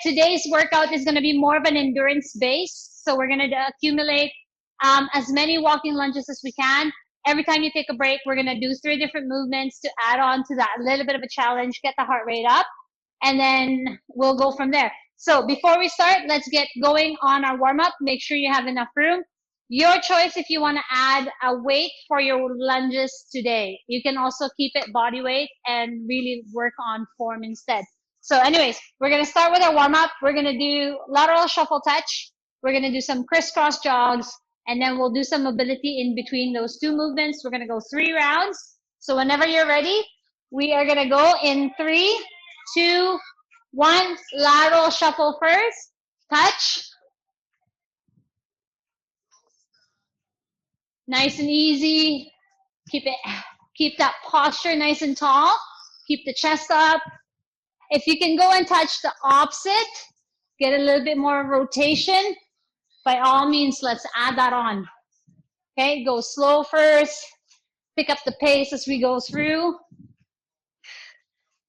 Today's workout is going to be more of an endurance base. So we're going to accumulate as many walking lunges as we can. Every time you take a break, we're going to do 3 different movements to add on to that, a little bit of a challenge, get the heart rate up, and then we'll go from there. So before we start, let's get going on our warm-up. Make sure you have enough room. Your choice if you want to add a weight for your lunges today. You can also keep it body weight and really work on form instead. So anyways, we're going to start with our warm-up. We're going to do lateral shuffle touch. We're going to do some crisscross jogs, and then we'll do some mobility in between those 2 movements. We're going to go 3 rounds. So whenever you're ready, we are going to go in 3, 2, 1. Lateral shuffle first. Touch. Nice and easy. Keep that posture nice and tall. Keep the chest up. If you can go and touch the opposite, get a little bit more rotation, by all means, let's add that on. Okay, go slow first. Pick up the pace as we go through.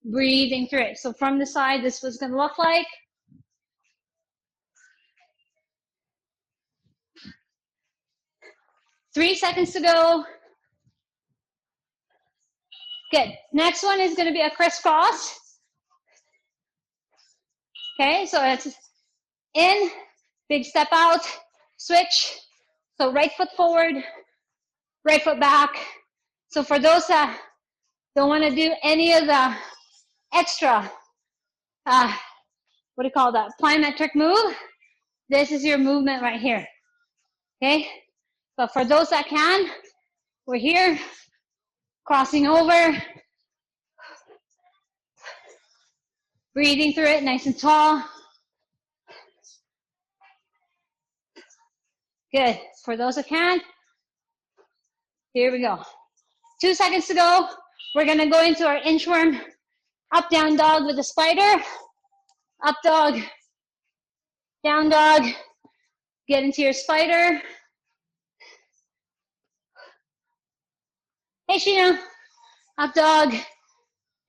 Breathing through it. So from the side, this was going to look like. Three seconds to go. Good. Next one is going to be a crisscross. Okay, so it's in, big step out, switch. So right foot forward, right foot back. So for those that don't want to do any of the extra, what do you call that, plyometric move, this is your movement right here. Okay, but for those that can, we're here, crossing over, breathing through it nice and tall. Good. For those that can, here we go. 2 seconds to go. We're going to go into our inchworm up down dog with the spider. Up dog, down dog. Get into your spider. Hey Sheena. Up dog,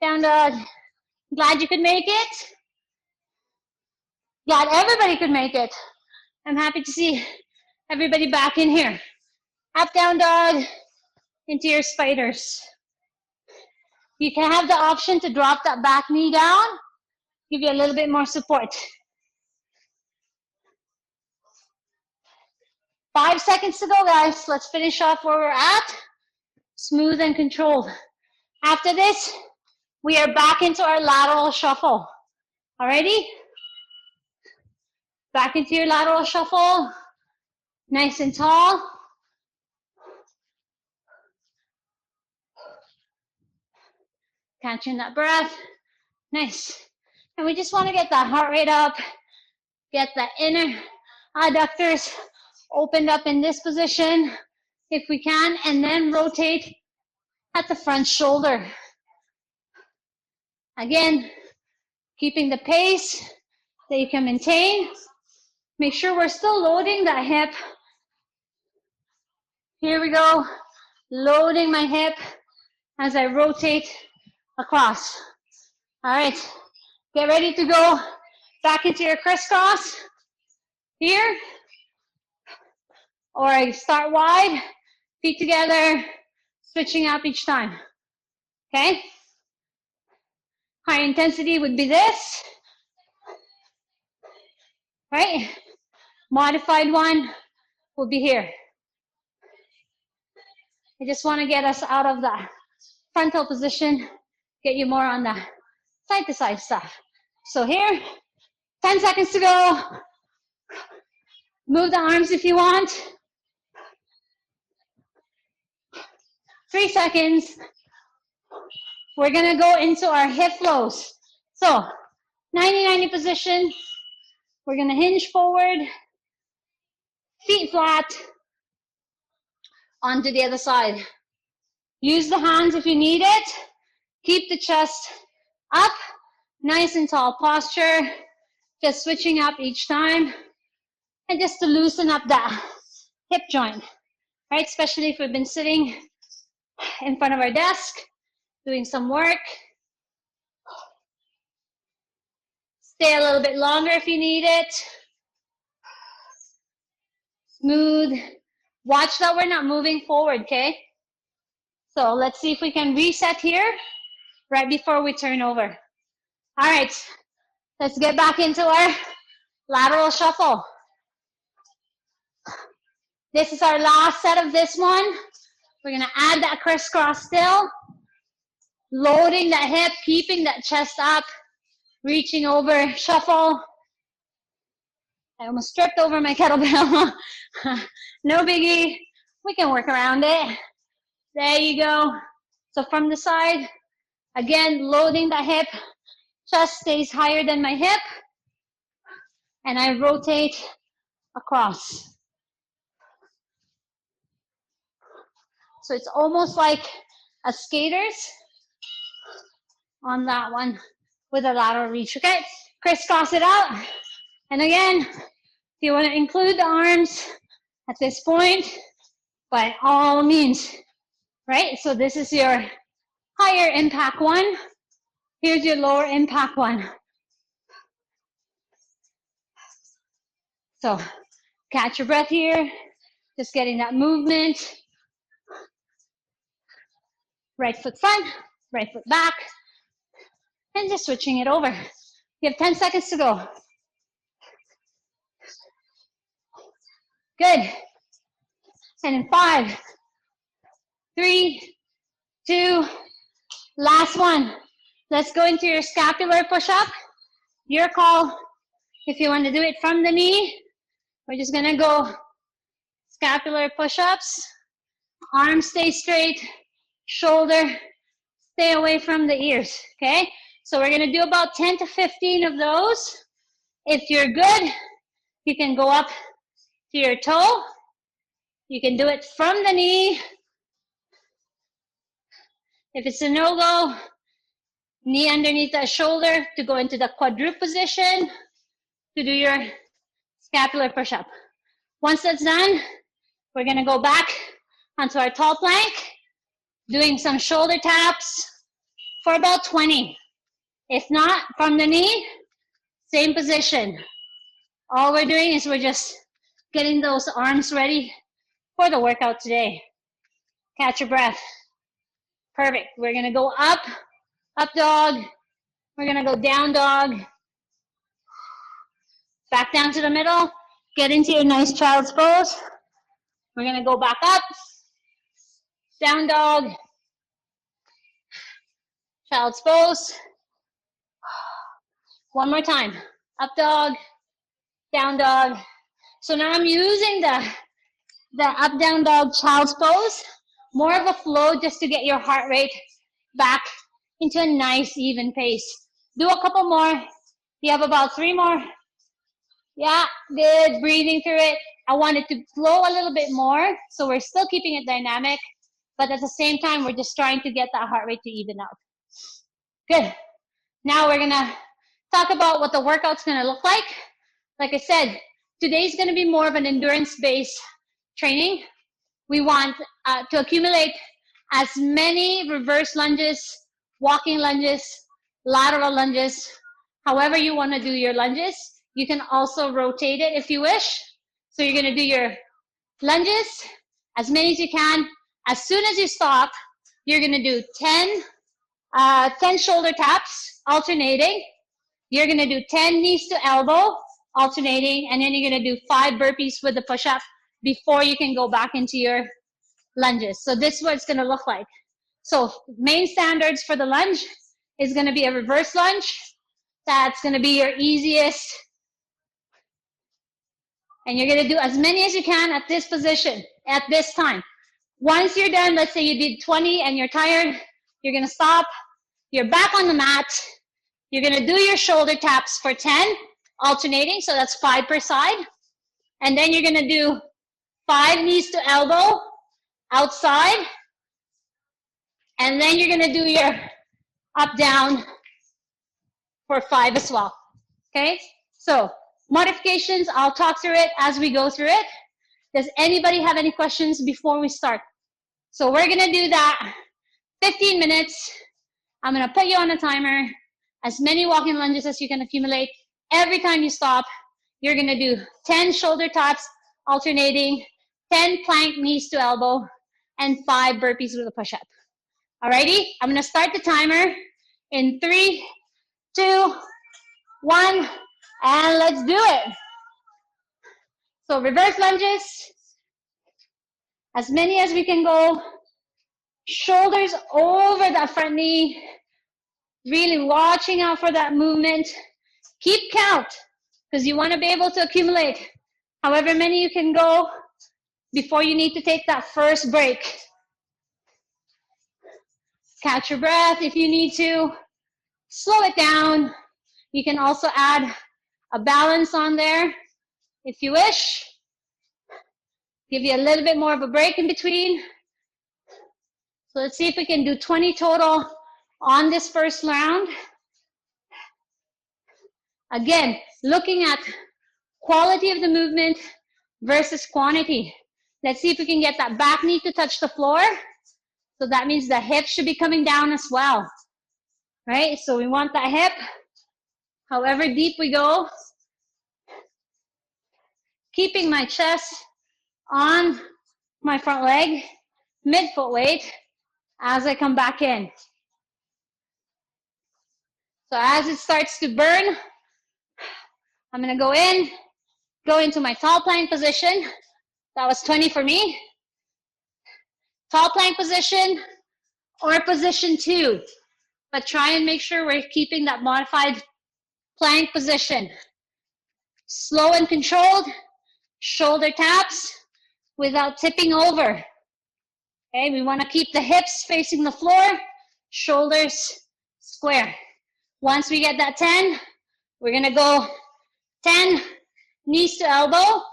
down dog. Glad you could make it. Glad everybody could make it. I'm happy to see everybody back in here. Up down dog into your spiders. You can have the option to drop that back knee down, give you a little bit more support. 5 seconds to go, guys. Let's finish off where we're at. Smooth and controlled. After this, we are back into our lateral shuffle. Alrighty? Back into your lateral shuffle. Nice and tall. Catching that breath. Nice. And we just want to get that heart rate up. Get the inner adductors opened up in this position if we can, and then rotate at the front shoulder. Again, keeping the pace that you can maintain. Make sure we're still loading that hip. Here we go. Loading my hip as I rotate across. All right. Get ready to go back into your crisscross here. Or I start wide, feet together, switching up each time. Okay? High intensity would be this. Right? Modified one will be here. I just want to get us out of the frontal position, get you more on the side to side stuff. So here, 10 seconds to go. Move the arms if you want. 3 seconds. We're gonna go into our hip flows. So 90-90 position. We're gonna hinge forward, feet flat, onto the other side. Use the hands if you need it. Keep the chest up, nice and tall posture. Just switching up each time. And just to loosen up that hip joint, right? Especially if we've been sitting in front of our desk, doing some work. Stay a little bit longer if you need it. Smooth. Watch that we're not moving forward, okay? So let's see if we can reset here right before we turn over. All right, let's get back into our lateral shuffle. This is our last set of this one. We're gonna add that crisscross still, loading that hip, keeping that chest up, reaching over, shuffle. I almost tripped over my kettlebell. No biggie, we can work around it. There you go. So from the side, again, loading the hip, chest stays higher than my hip, and I rotate across. So it's almost like a skater's on that one with a lateral reach, okay? Crisscross it out. And again, if you want to include the arms at this point, by all means, right? So this is your higher impact one. Here's your lower impact one. So catch your breath here, just getting that movement. Right foot front, right foot back, and just switching it over. You have 10 seconds to go. Good. And in 5, 3, 2, last one. Let's go into your scapular push-up. Your call. If you want to do it from the knee, we're just gonna go scapular push-ups. Arms stay straight, shoulder stay away from the ears, okay? So we're gonna do about 10 to 15 of those. If you're good, you can go up to your toe. You can do it from the knee. If it's a no-go, knee underneath the shoulder to go into the quadruped position to do your scapular push-up. Once that's done, we're gonna go back onto our tall plank, doing some shoulder taps for about 20. If not, from the knee, same position. All we're doing is we're just getting those arms ready for the workout today. Catch your breath. Perfect. We're gonna go up, up dog. We're gonna go down dog. Back down to the middle. Get into your nice child's pose. We're gonna go back up, down dog, child's pose. One more time. Up dog, down dog. So now I'm using the up down dog child's pose, more of a flow just to get your heart rate back into a nice even pace. Do a couple more. You have about 3 more. Yeah, good. Breathing through it. I want it to flow a little bit more, so we're still keeping it dynamic, but at the same time, we're just trying to get that heart rate to even out. Good. Now we're gonna talk about what the workout's gonna look like. Like I said, today's gonna be more of an endurance-based training. We want to accumulate as many reverse lunges, walking lunges, lateral lunges, however you wanna do your lunges. You can also rotate it if you wish. So you're gonna do your lunges, as many as you can. As soon as you stop, you're gonna do 10 shoulder taps, alternating. You're gonna do 10 knees to elbow, alternating, and then you're gonna do 5 burpees with the push-up before you can go back into your lunges. So this is what it's gonna look like. So main standards for the lunge is gonna be a reverse lunge. That's gonna be your easiest. And you're gonna do as many as you can at this position, at this time. Once you're done, let's say you did 20 and you're tired, you're gonna stop, you're back on the mat, you're gonna do your shoulder taps for 10, alternating, so that's 5 per side. And then you're gonna do 5 knees to elbow, outside. And then you're gonna do your up, down for 5 as well, okay? So, modifications, I'll talk through it as we go through it. Does anybody have any questions before we start? So we're gonna do that 15 minutes. I'm gonna put you on a timer, as many walking lunges as you can accumulate. Every time you stop, you're gonna do 10 shoulder taps, alternating, 10 plank knees to elbow, and 5 burpees with a push-up. Alrighty, I'm gonna start the timer in 3, 2, 1, and let's do it. So reverse lunges, as many as we can go. Shoulders over that front knee, really watching out for that movement. Keep count, because you want to be able to accumulate however many you can go before you need to take that first break. Catch your breath if you need to. Slow it down. You can also add a balance on there if you wish. Give you a little bit more of a break in between. So let's see if we can do 20 total on this first round. Again, looking at quality of the movement versus quantity. Let's see if we can get that back knee to touch the floor. So that means the hip should be coming down as well, right? So we want that hip, however deep we go. Keeping my chest on my front leg, mid-foot weight, as I come back in. So as it starts to burn, I'm gonna go into my tall plank position. That was 20 for me. Tall plank position or position 2. But try and make sure we're keeping that modified plank position. Slow and controlled, shoulder taps without tipping over. Okay, we wanna keep the hips facing the floor, shoulders square. Once we get that 10, we're gonna go 10, knees to elbow.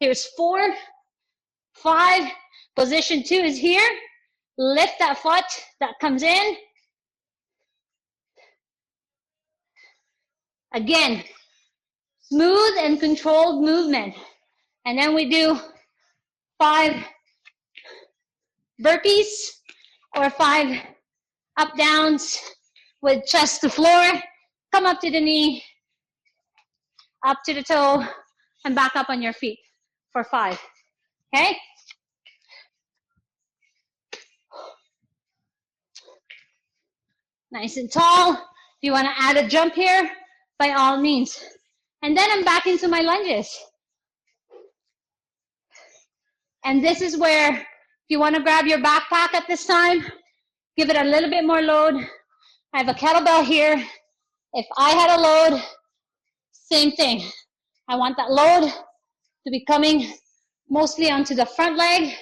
Here's 4, 5, position 2 is here. Lift that foot that comes in. Again, smooth and controlled movement. And then we do 5 burpees or 5 up downs with chest to floor. Come up to the knee, up to the toe, and back up on your feet for 5, okay? Nice and tall. If you wanna add a jump here, by all means. And then I'm back into my lunges. And this is where, if you wanna grab your backpack at this time, give it a little bit more load. I have a kettlebell here. If I had a load, same thing. I want that load to be coming mostly onto the front leg.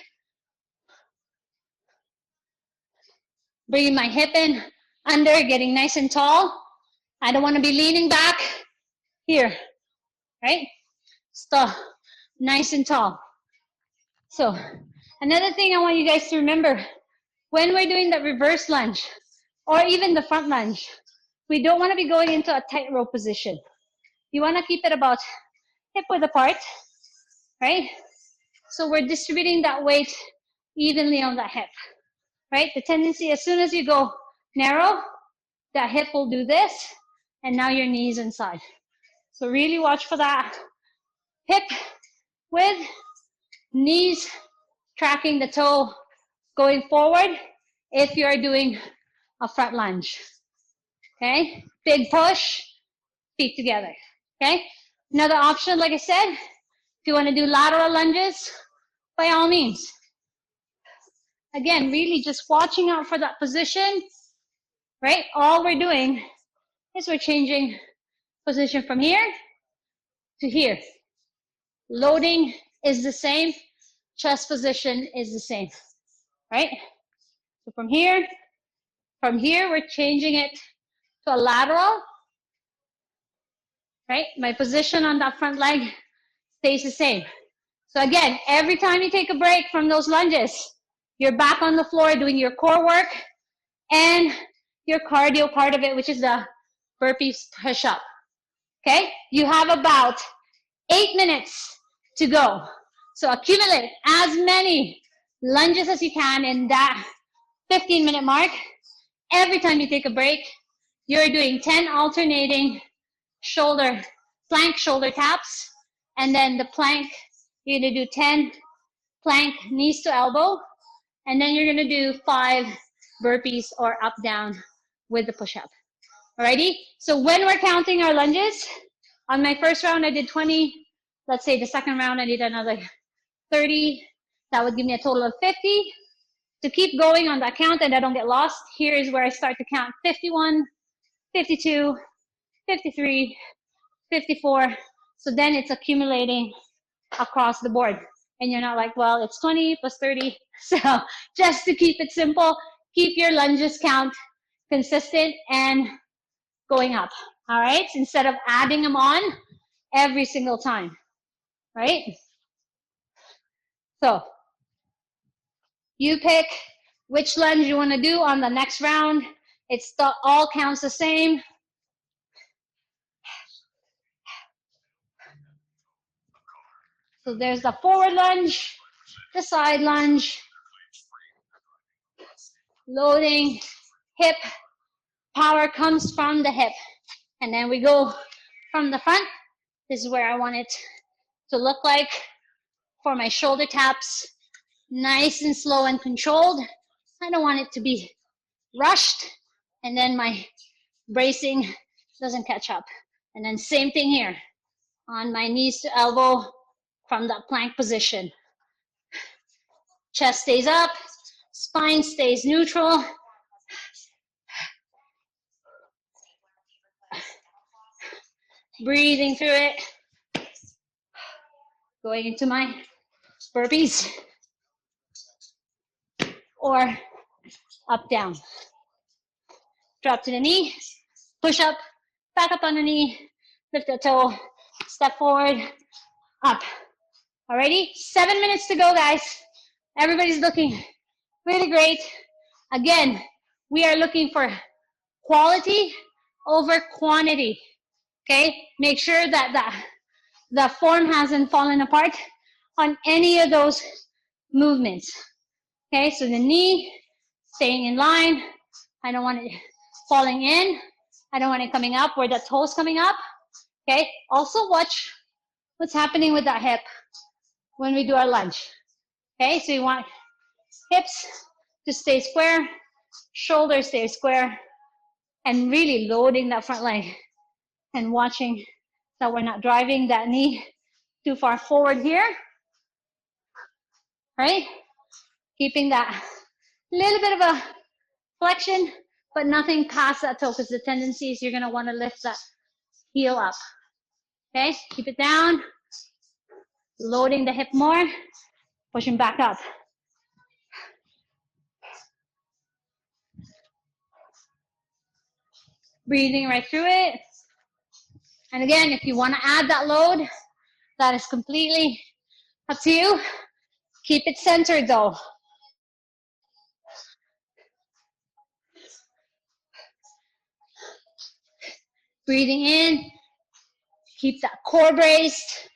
Bringing my hip in, under, getting nice and tall. I don't want to be leaning back here, right? Stop, nice and tall. So another thing I want you guys to remember, when we're doing the reverse lunge or even the front lunge, we don't want to be going into a tightrope position. You want to keep it about hip width apart, right? So we're distributing that weight evenly on that hip, right? The tendency, as soon as you go narrow, that hip will do this, and now your knee's inside. So really watch for that hip width, knees tracking the toe going forward if you're doing a front lunge, okay? Big push, feet together, okay? Another option, like I said, if you want to do lateral lunges, by all means. Again, really just watching out for that position, right? All we're doing is we're changing position from here to here. Loading is the same, chest position is the same, right? So from here, we're changing it to a lateral, right? My position on that front leg stays the same. So again, every time you take a break from those lunges, you're back on the floor doing your core work and your cardio part of it, which is the burpees push-up, okay? You have about 8 minutes to go. So accumulate as many lunges as you can in that 15-minute mark. Every time you take a break, you're doing 10 alternating shoulder, plank shoulder taps. And then the plank, you're gonna do 10 plank knees to elbow. And then you're gonna do 5 burpees or up down with the push-up. Alrighty? So when we're counting our lunges, on my first round I did 20. Let's say the second round I did another 30. That would give me a total of 50. To keep going on that count and I don't get lost, here is where I start to count 51, 52, 53, 54. So then it's accumulating across the board. And you're not like, well, it's 20 plus 30. So just to keep it simple, keep your lunges count consistent and going up. All right? Instead of adding them on every single time. Right? So you pick which lunge you want to do on the next round. It's all counts the same. So there's the forward lunge, the side lunge, loading, hip. Power comes from the hip. And then we go from the front. This is where I want it to look like for my shoulder taps. Nice and slow and controlled. I don't want it to be rushed. And then my bracing doesn't catch up. And then same thing here. On my knees to elbow from that plank position. Chest stays up. Spine stays neutral. Breathing through it. Going into my burpees. Or up, down. Drop to the knee. Push up. Back up on the knee. Lift the toe. Step forward. Up. Alrighty? 7 minutes to go, guys. Everybody's looking really great. Again, we are looking for quality over quantity. Okay? Make sure that the form hasn't fallen apart on any of those movements. Okay? So the knee staying in line. I don't want it falling in. I don't want it coming up where the toe's coming up. Okay? Also watch what's happening with that hip when we do our lunge. Okay? So you want hips to stay square, shoulders stay square, and really loading that front leg and watching that we're not driving that knee too far forward here. Right? Keeping that little bit of a flexion, but nothing past that toe, because the tendency is you're going to want to lift that heel up. Okay? Keep it down. Loading the hip more. Pushing back up. Breathing right through it. And again, if you want to add that load, that is completely up to you. Keep it centered though. Breathing in. Keep that core braced.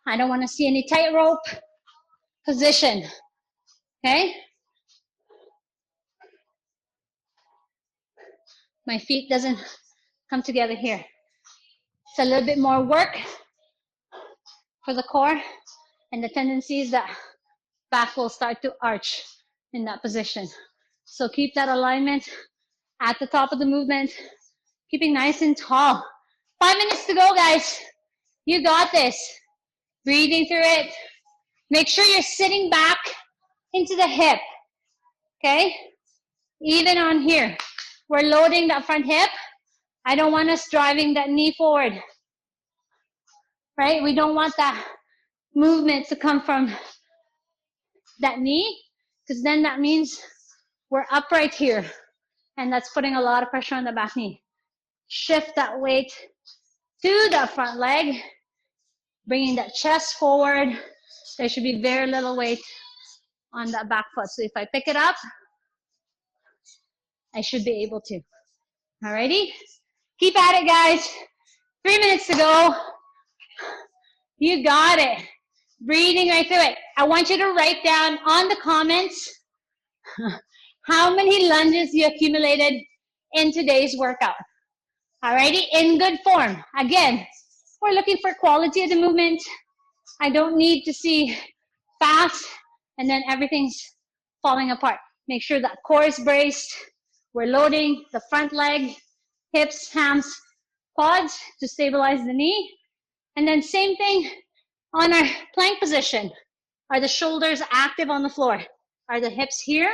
I don't want to see any tightrope position. Okay? My feet doesn't come together here. It's a little bit more work for the core, and the tendency is that back will start to arch in that position. So keep that alignment at the top of the movement, keeping nice and tall. 5 minutes to go, guys. You got this. Breathing through it. Make sure you're sitting back into the hip. Okay? Even on here, we're loading that front hip. I don't want us driving that knee forward. Right? We don't want that movement to come from that knee, because then that means we're upright here, and that's putting a lot of pressure on the back knee. Shift that weight to the front leg, bringing that chest forward. There should be very little weight on that back foot. So if I pick it up, I should be able to. Alrighty? Keep at it, guys. 3 minutes to go. You got it. Breathing right through it. I want you to write down on the comments how many lunges you accumulated in today's workout. Alrighty, in good form. Again, we're looking for quality of the movement. I don't need to see fast and then everything's falling apart. Make sure that core is braced. We're loading the front leg, hips, hams, quads to stabilize the knee. And then same thing on our plank position. Are the shoulders active on the floor? Are the hips here?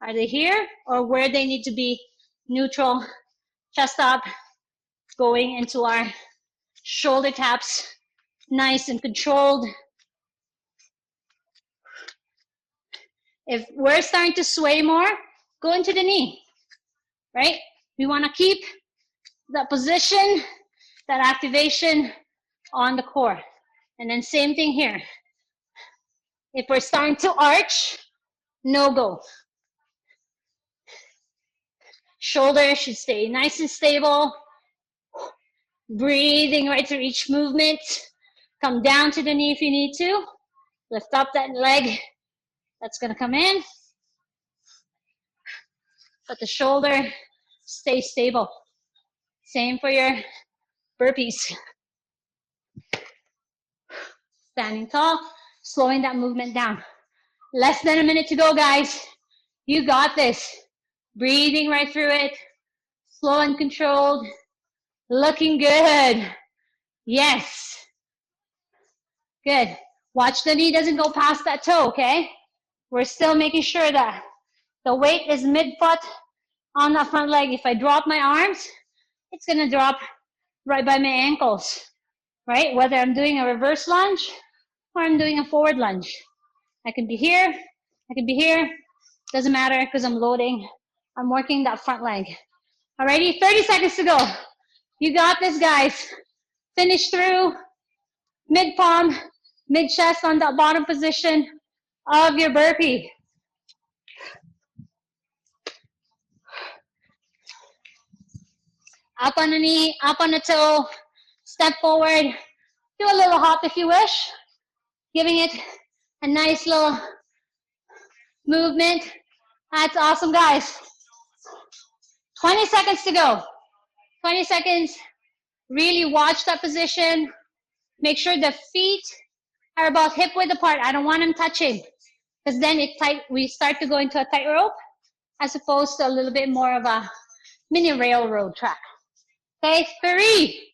Are they here? Or where they need to be neutral, chest up, going into our shoulder taps, nice and controlled. If we're starting to sway more, go into the knee, right? We want to keep that position, that activation on the core. And then same thing here. If we're starting to arch, no go. Shoulder should stay nice and stable. Breathing right through each movement. Come down to the knee if you need to. Lift up that leg. That's going to come in. But the shoulder stays stable. Same for your burpees. Standing tall, slowing that movement down. Less than a minute to go, guys. You got this. Breathing right through it. Slow and controlled. Looking good. Yes. Good. Watch the knee doesn't go past that toe, okay? We're still making sure that the weight is mid-foot on that front leg. If I drop my arms, it's gonna drop right by my ankles, right? Whether I'm doing a reverse lunge or I'm doing a forward lunge. I can be here, I can be here. Doesn't matter because I'm loading. I'm working that front leg. Alrighty, 30 seconds to go. You got this, guys. Finish through mid-palm, mid-chest on that bottom position of your burpee. Up on the knee, up on the toe, step forward. Do a little hop if you wish. Giving it a nice little movement. That's awesome, guys. 20 seconds to go. 20 seconds. Really watch that position. Make sure the feet are about hip width apart. I don't want them touching because then we start to go into a tightrope as opposed to a little bit more of a mini railroad track. Okay, 3,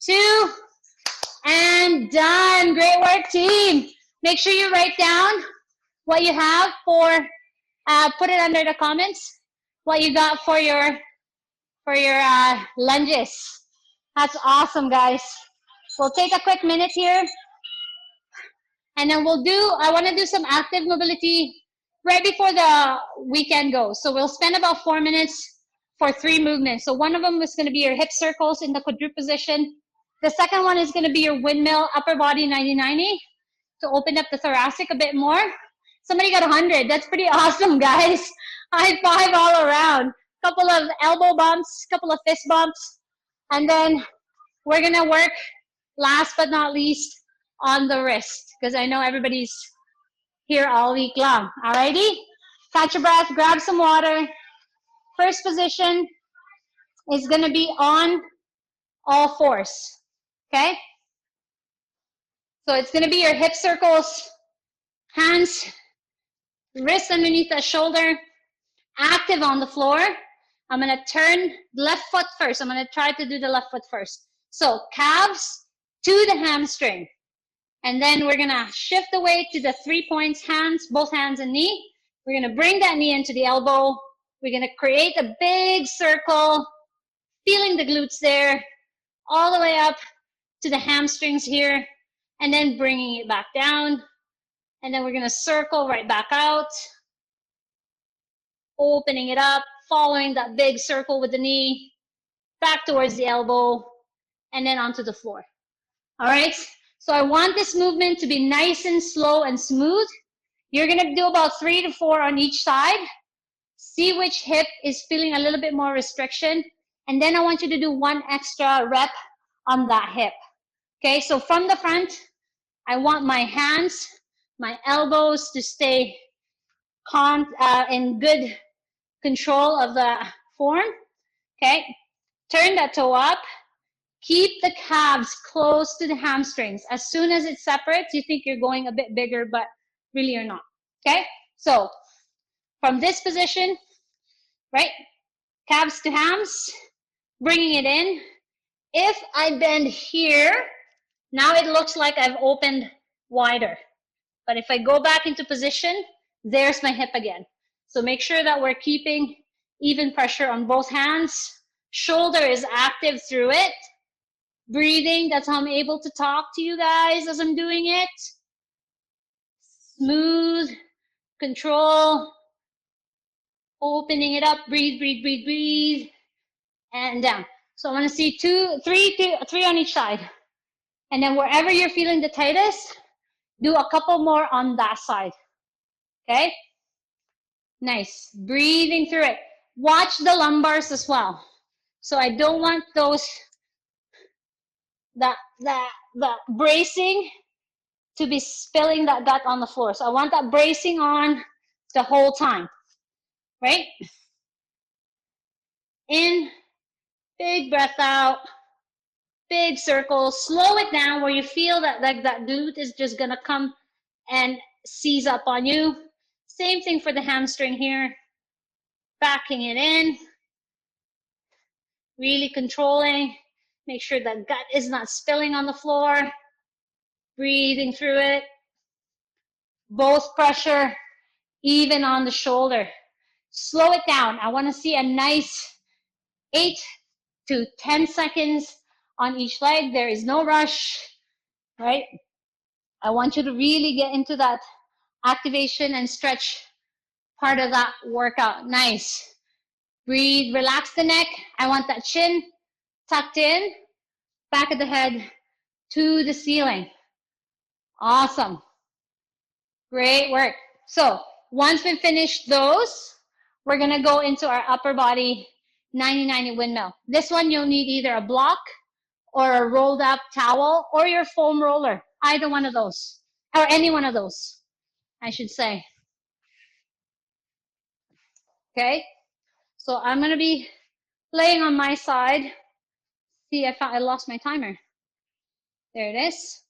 2, and done. Great work, team. Make sure you write down what you have for, put it under the comments, what you got for your lunges. That's awesome, guys. We'll take a quick minute here. And then I want to do some active mobility right before the weekend goes. So we'll spend about 4 minutes for 3 movements. So one of them is going to be your hip circles in the quadruped position. The second one is going to be your windmill upper body 90-90 to open up the thoracic a bit more. Somebody got 100. That's pretty awesome, guys. High five all around. Couple of elbow bumps, couple of fist bumps. And then we're going to work, last but not least, on the wrist, because I know everybody's here all week long. Alrighty? Catch your breath, grab some water. First position is going to be on all fours. Okay? So it's going to be your hip circles, hands, wrists underneath the shoulder, active on the floor. I'm going to turn left foot first. I'm going to try to do the left foot first. So calves to the hamstring. And then we're going to shift the weight to the 3 points, hands, both hands and knee. We're going to bring that knee into the elbow. We're going to create a big circle, feeling the glutes there, all the way up to the hamstrings here, and then bringing it back down. And then we're going to circle right back out, opening it up, following that big circle with the knee, back towards the elbow, and then onto the floor. All right? So I want this movement to be nice and slow and smooth. You're going to do about 3 to 4 on each side. See which hip is feeling a little bit more restriction. And then I want you to do 1 extra rep on that hip. Okay, so from the front, I want my hands, my elbows to stay in good control of the form. Okay, Turn that toe up. Keep the calves close to the hamstrings. As soon as it separates, you think you're going a bit bigger, but really you're not. Okay? So from this position, right? Calves to hams, bringing it in. If I bend here, now it looks like I've opened wider. But if I go back into position, there's my hip again. So make sure that we're keeping even pressure on both hands. Shoulder is active through it. Breathing, that's how I'm able to talk to you guys as I'm doing it. Smooth, control, opening it up, breathe, breathe, breathe, breathe, and down. So I want to see three on each side. And then wherever you're feeling the tightest, do a couple more on that side. Okay? Nice. Breathing through it. Watch the lumbars as well. So I don't want those, that bracing to be spilling that gut on the floor. So I want that bracing on the whole time, right? In, big breath out, big circle, slow it down where you feel that like that glute is just gonna come and seize up on you. Same thing for the hamstring here. Backing it in, really controlling. Make sure that gut is not spilling on the floor. Breathing through it. Both pressure, even on the shoulder. Slow it down. I want to see a nice 8 to 10 seconds on each leg. There is no rush, right? I want you to really get into that activation and stretch part of that workout. Nice. Breathe, relax the neck. I want that chin tucked in, back of the head to the ceiling. Awesome. Great work. So once we finish those, we're going to go into our upper body 90-90 windmill. This one, you'll need either a block or a rolled up towel or your foam roller. Either one of those, or any one of those, I should say. Okay. So I'm going to be laying on my side. See, I lost my timer. There it is.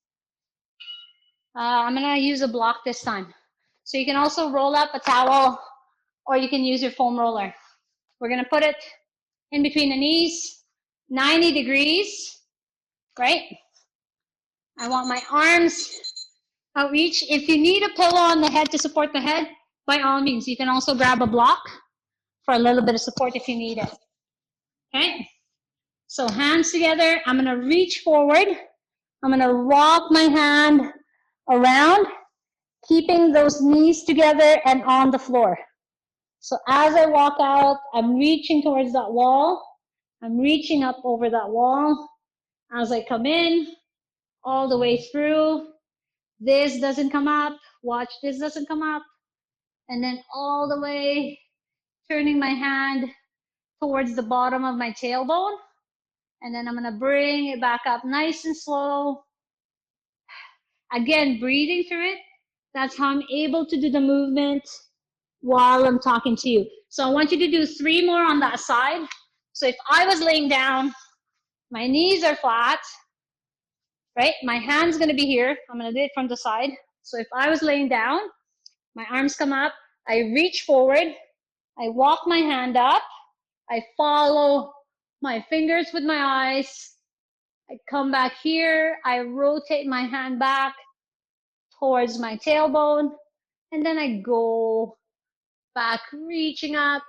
I'm going to use a block this time. So you can also roll up a towel or you can use your foam roller. We're going to put it in between the knees, 90 degrees, right? I want my arms outreach. If you need a pillow on the head to support the head, by all means, you can also grab a block for a little bit of support if you need it. Okay? So hands together. I'm going to reach forward. I'm going to rock my hand around, keeping those knees together and on the floor. So as I walk out, I'm reaching towards that wall. I'm reaching up over that wall. As I come in, all the way through, this doesn't come up. Watch, this doesn't come up. And then all the way, turning my hand towards the bottom of my tailbone. And then I'm going to bring it back up nice and slow. Again, breathing through it. That's how I'm able to do the movement while I'm talking to you. So I want you to do 3 more on that side. So if I was laying down, my knees are flat, right? My hand's going to be here. I'm going to do it from the side. So if I was laying down, my arms come up, I reach forward, I walk my hand up, I follow my fingers with my eyes, I come back here, I rotate my hand back towards my tailbone, and then I go back, reaching up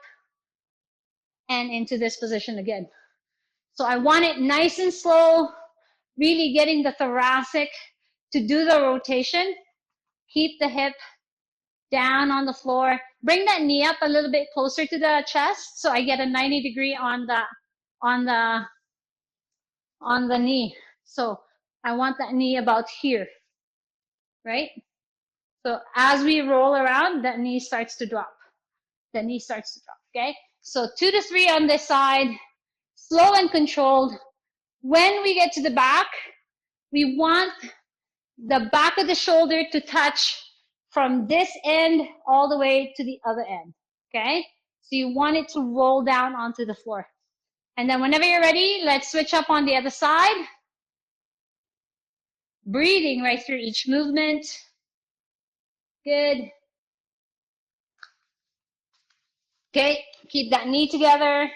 and into this position again. So I want it nice and slow, really getting the thoracic to do the rotation. Keep the hip down on the floor. Bring that knee up a little bit closer to the chest so I get a 90 degree on the knee. So I want that knee about here, right? So as we roll around, that knee starts to drop. The knee starts to drop, okay? So 2 to 3 on this side, slow and controlled. When we get to the back, we want the back of the shoulder to touch from this end all the way to the other end, okay? So you want it to roll down onto the floor. And then whenever you're ready, let's switch up on the other side. Breathing right through each movement. Good. Okay, keep that knee together.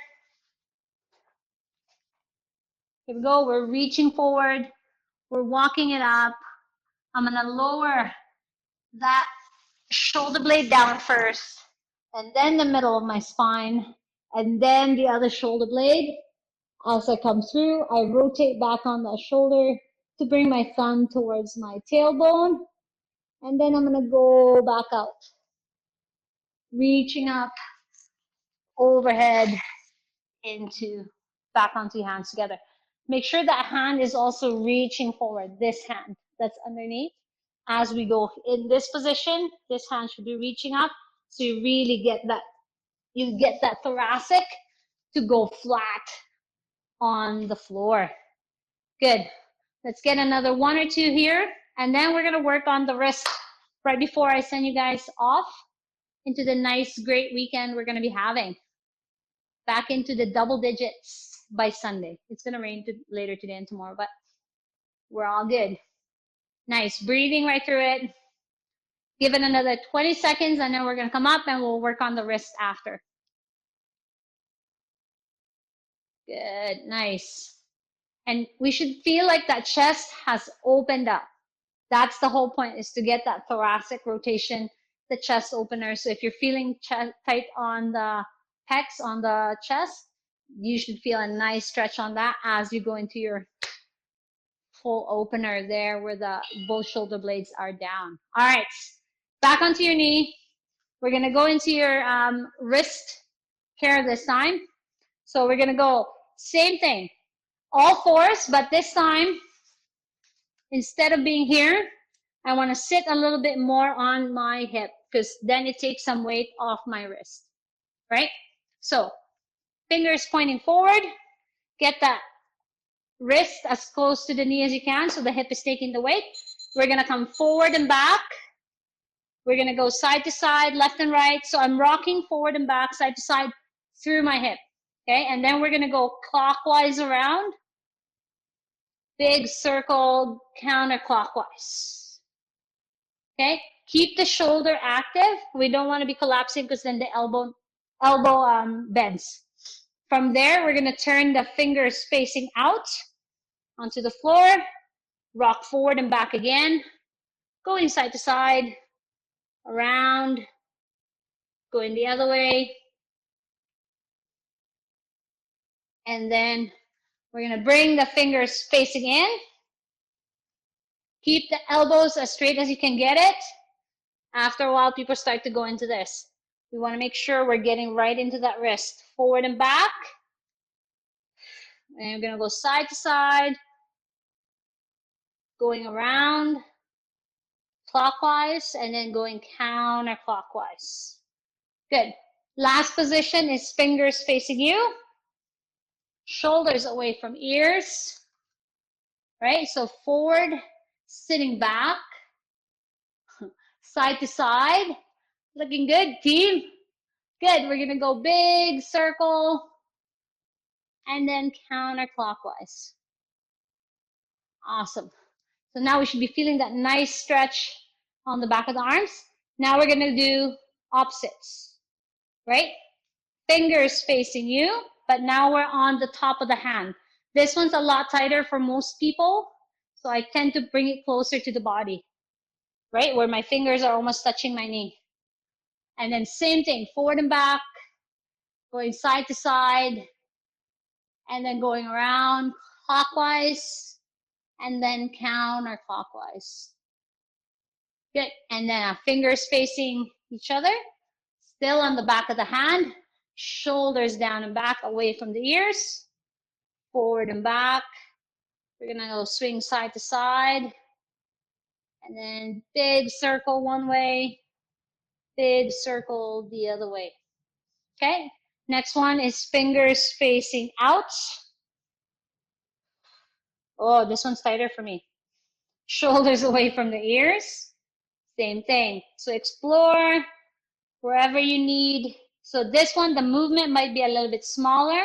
Here we go. We're reaching forward. We're walking it up. I'm going to lower that shoulder blade down first, and then the middle of my spine, and then the other shoulder blade. As I come through, I rotate back on that shoulder to bring my thumb towards my tailbone, and then I'm going to go back out, reaching up overhead into back onto your hands together. Make sure that hand is also reaching forward, this hand that's underneath. As we go in this position, this hand should be reaching up, so you really get that thoracic to go flat on the floor. Good. Let's get another 1 or 2 here, and then we're gonna work on the wrist right before I send you guys off into the nice, great weekend we're gonna be having. Back into the double digits by Sunday. It's gonna rain later today and tomorrow, but we're all good. Nice, breathing right through it. Give it another 20 seconds, and then we're gonna come up and we'll work on the wrist after. Good, nice. And we should feel like that chest has opened up. That's the whole point, is to get that thoracic rotation, the chest opener. So if you're feeling tight on the pecs, on the chest, you should feel a nice stretch on that as you go into your full opener there where the both shoulder blades are down. All right, back onto your knee. We're gonna go into your wrist care this time. So we're gonna go same thing, all fours, but this time, instead of being here, I want to sit a little bit more on my hip, because then it takes some weight off my wrist, right? So fingers pointing forward, get that wrist as close to the knee as you can so the hip is taking the weight. We're going to come forward and back. We're going to go side to side, left and right. So I'm rocking forward and back, side to side through my hip. Okay, and then we're going to go clockwise around. Big circle, counterclockwise. Okay, keep the shoulder active. We don't want to be collapsing because then the elbow bends. From there, we're going to turn the fingers facing out onto the floor, rock forward and back again, going side to side, around, going the other way. And then we're going to bring the fingers facing in. Keep the elbows as straight as you can get it. After a while, people start to go into this. We want to make sure we're getting right into that wrist. Forward and back. And we're going to go side to side, going around clockwise, and then going counterclockwise. Good. Last position is fingers facing you, shoulders away from ears, right? So forward, sitting back, side to side. Looking good, team. Good. We're going to go big circle and then counterclockwise. Awesome. So now we should be feeling that nice stretch on the back of the arms. Now we're going to do opposites, right? Fingers facing you, but now we're on the top of the hand. This one's a lot tighter for most people, so I tend to bring it closer to the body, right? Where my fingers are almost touching my knee. And then same thing, forward and back, going side to side, and then going around clockwise, and then counterclockwise. Good. And then our fingers facing each other, still on the back of the hand, shoulders down and back, away from the ears, forward and back. We're going to go swing side to side, and then big circle one way, big circle the other way. Okay. Next one is fingers facing out. Oh, this one's tighter for me. Shoulders away from the ears. Same thing. So explore wherever you need. So this one, the movement might be a little bit smaller.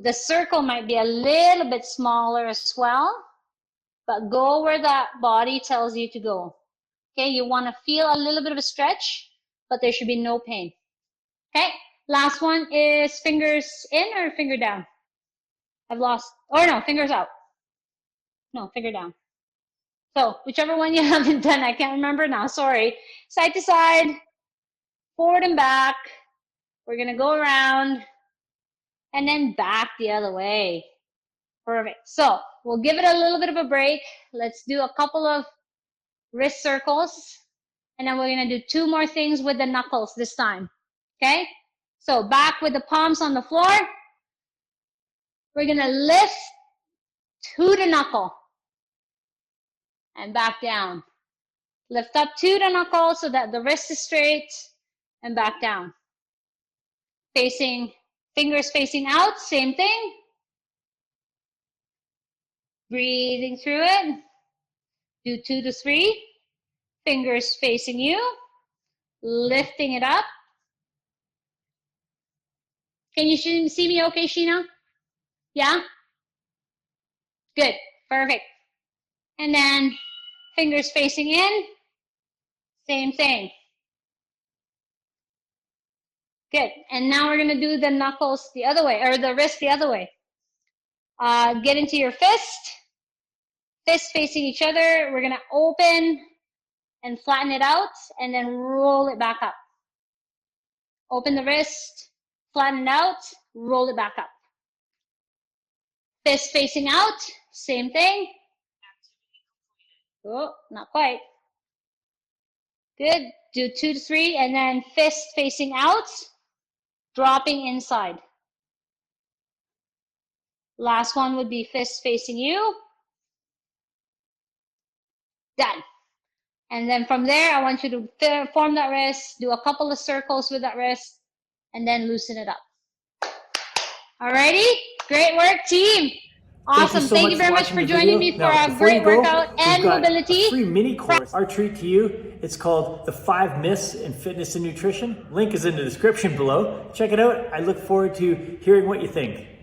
The circle might be a little bit smaller as well, but go where that body tells you to go. Okay, you want to feel a little bit of a stretch, but there should be no pain. Okay, last one is fingers in or finger down? I've lost, or no, fingers out. No, finger down. So whichever one you haven't done, I can't remember now, sorry. Side to side, forward and back. We're gonna go around and then back the other way. Perfect. So we'll give it a little bit of a break. Let's do a couple of wrist circles. And then we're gonna do 2 more things with the knuckles this time. Okay? So back with the palms on the floor. We're gonna lift to the knuckle. And back down. Lift up to the knuckle so that the wrist is straight. And back down. Fingers facing out, same thing. Breathing through it. Do 2 to 3. Fingers facing you. Lifting it up. Can you see me okay, Sheena? Yeah? Good. Perfect. And then fingers facing in. Same thing. Good. And now we're going to do the knuckles the other way, or the wrist the other way. Get into your fist. Fists facing each other. We're going to open and flatten it out and then roll it back up. Open the wrist, flatten it out, roll it back up. Fist facing out, same thing. Oh, not quite. Good. Do 2 to 3 and then fist facing out, dropping inside. Last one would be fist facing you. Done. And then from there, I want you to form that wrist, do a couple of circles with that wrist, and then loosen it up. Alrighty? Great work, team. Awesome. Thank you very much for joining me for a great workout and mobility. A free mini course. Our treat to you, it's called The 5 Myths in Fitness and Nutrition. Link is in the description below. Check it out. I look forward to hearing what you think.